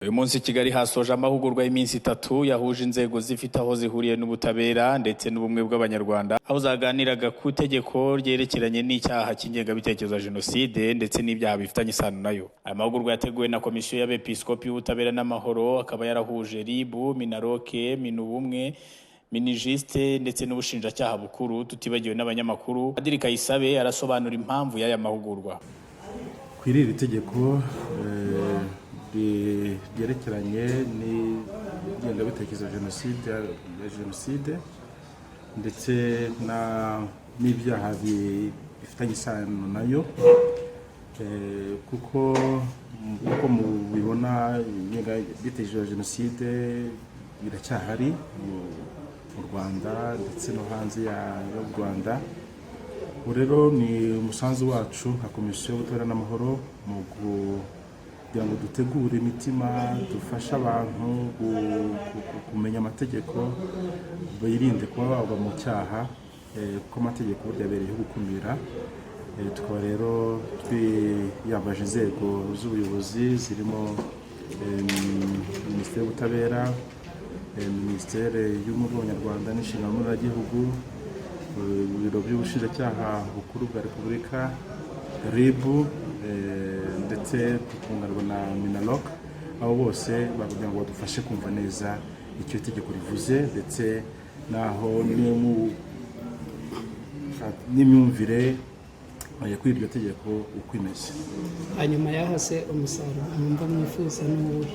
Uyu munsi Kigali hasoje amahugurwa y'iminsi 3 yahuje inzego zifite aho zihuriye n'ubutabera ndetse n'ubumwe bw'abanyarwanda, aho zaganiraga ku tegeko ryerekeranye n'icyaha cy'ingengabitekerezo ya jenoside ndetse n'ibyaha bifitanye isano nayo. Aya mahugurwa yateguwe na komisiyo y'abepiskopi y'ubutabera n'amahoro, akaba yarahuje RIB, Minaroke, Minubumwe, Minijiste ndetse n'ubushinjacyaha bukuru, tutibagiwe n'abanyamakuru. Padiri Kayisabe arasobanura impamvu y'aya mahugurwa. Kwirira itegeko ryerekeranye n'ingengabitekerezo ya jenoside ndetse n'ibyaha bifitanye isano nayo, kuko mubibona ingengabitekerezo ya jenoside biracyahari mu Rwanda ndetse no hanze y'u Rwanda. Rero ni umusanzu wacu nka komisiyo y'ubutabera n'amahoro mu kugira ngo dutegure imitima, dufashe abantu kumenya amategeko, birinde kuba bagwa mu cyaha, kuko amategeko burya abereyeho gukumira. Tukaba rero twiyambaje inzego z'ubuyobozi zirimo Minisiteri y'Ubutabera, Minisiteri y'Ubumwe bw'Abanyarwanda n'Inshingano mboneragihugu, ibiro by'ubushinjacyaha bukuru bwa Repubulika, RIB, ndetse tukunganirwa na Minaroke. Abo bose bavuga ngo badufashe kumva neza icyo itegeko rivuze ndetse naho n'imyumvire kuri iryo tegeko uko imeze. Hanyuma yahase umusaruro mwumva mwifuza n'uwuhe?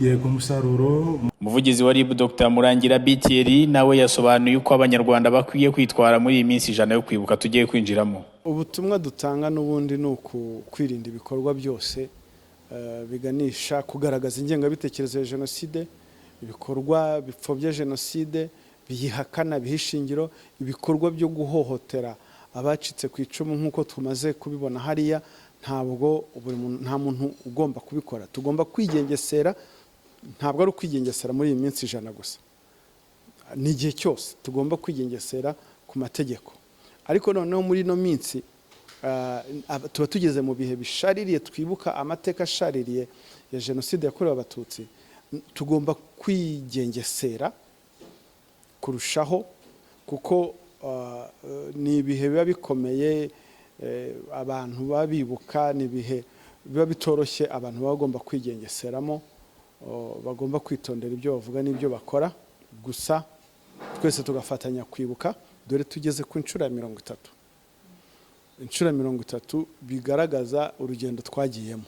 Yego, umusaruro. Umuvugizi wa RIB Dr. Murangira Bitieri nawe yasobanuye uko abanyarwanda bakwiye kwitwara muri iyi minsi 100 yo kwibuka tugiye kwinjiramo. Ubutumwa dutanga n'ubundi ni kwirinda ibikorwa byose biganisha kugaragaza ingengabitekerezo ya jenoside, ibikorwa bipfobya jenoside, biyihakana, bihishingiro, ibikorwa byo guhohotera abacitse ku icumu nk'uko tumaze kubibona hariya. Nta muntu ugomba kubikora. Tugomba kwigengesera, ntabwo ari ukwigengesera muri iyi minsi 100 gusa, ni igihe cyose tugomba kwigengesera ku mategeko. Ariko noneho muri ino minsi tuba tugeze mu bihe bishaririye, twibuka amateka ashaririye ya jenoside yakorewe abatutsi. Tugomba kwigengesera kurushaho, kuko ni ibihe biba bikomeye, abantu babibuka, ni ibihe biba bitoroshye. Abantu bagomba kwigengeseramo, bagomba kwitondera ibyo bavuga n'ibyo bakora. Gusa twese tugafatanya kwibuka, dore tugeze ku inshuro ya 30. Inshuro ya 30 bigaragaza urugendo twagiyemo.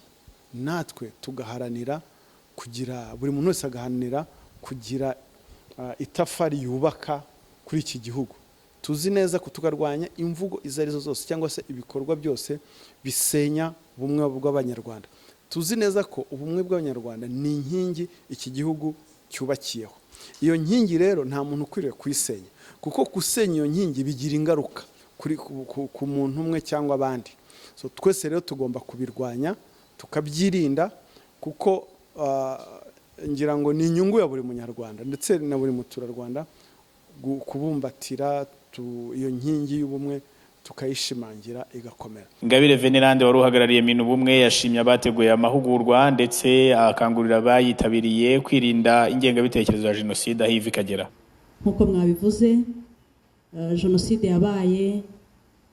Natwe tugaharanira kugira, buri muntu wese agaharanira kugira itafari yubaka kuri iki gihugu. Tuzi neza ko tukarwanya imvugo izo arizo zose cyangwa se ibikorwa byose bisenya ubumwe bw'abanyarwanda. Tuzi neza ko ubumwe bw'abanyarwanda ni inkingi iki gihugu cyubakiyeho. Iyo nkingi rero nta muntu ukwiriye kuyisenya, kuko gusenya iyo nkingi bigira ingaruka ku muntu umwe cyangwa abandi. Twese rero tugomba kubirwanya, tukabyirinda, kuko ngira ngo ni inyungu ya buri munyarwanda ndetse na buri muturarwanda kubumbatira iyo nkingi y'ubumwe, tukayishimangira igakomera. Ingabire Venerande wari uhagarariye Minubumwe yashimye abateguye amahugurwa ndetse akangurira abayitabiriye kwirinda ingengabitekerezo ya jenoside aho iva ikagera. Nk'uko mwabivuze, jenoside yabaye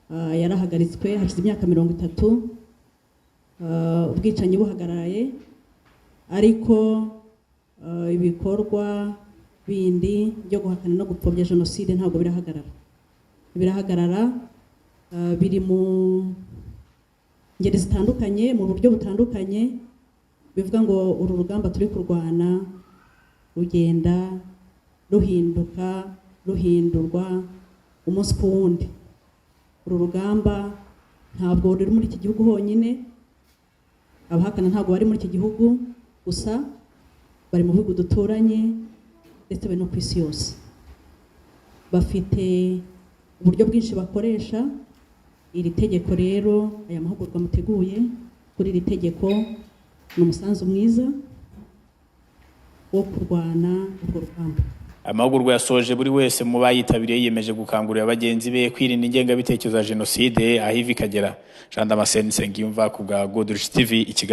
yarahagaritswe hashize imyaka 30, ubwicanyi buhagararaye, ariko ibikorwa bindi byo guhakana no gupfobya jenoside ntabwo birahagarara. Biri mu ngeri zitandukanye, mu buryo butandukanye. Bivuga ngo uru rugamba turi kurwana rugenda ruhindurwa umunsi ku wundi. Uru rugamba ntabwo ruri muri iki gihugu honyine, abahakana ntabwo bari muri iki gihugu gusa, bari mu bihugu duturanye ndetse bari no ku isi yose. Bafite uburyo bwinshi bakoresha. Iri tegeko rero, aya mahugurwa muteguye kuri iri tegeko, ni umusanzu mwiza wo kurwana urwo rugamba. Amahugurwa yasoje buri wese mu bayitabiriye yiyemeje gukangurira abagenzi be kwirinda ingengabitekerezo ya jenoside aho iva ikagera. Jean Damascene Nsengiyumva ku bwa Good Rich TV i Kigali.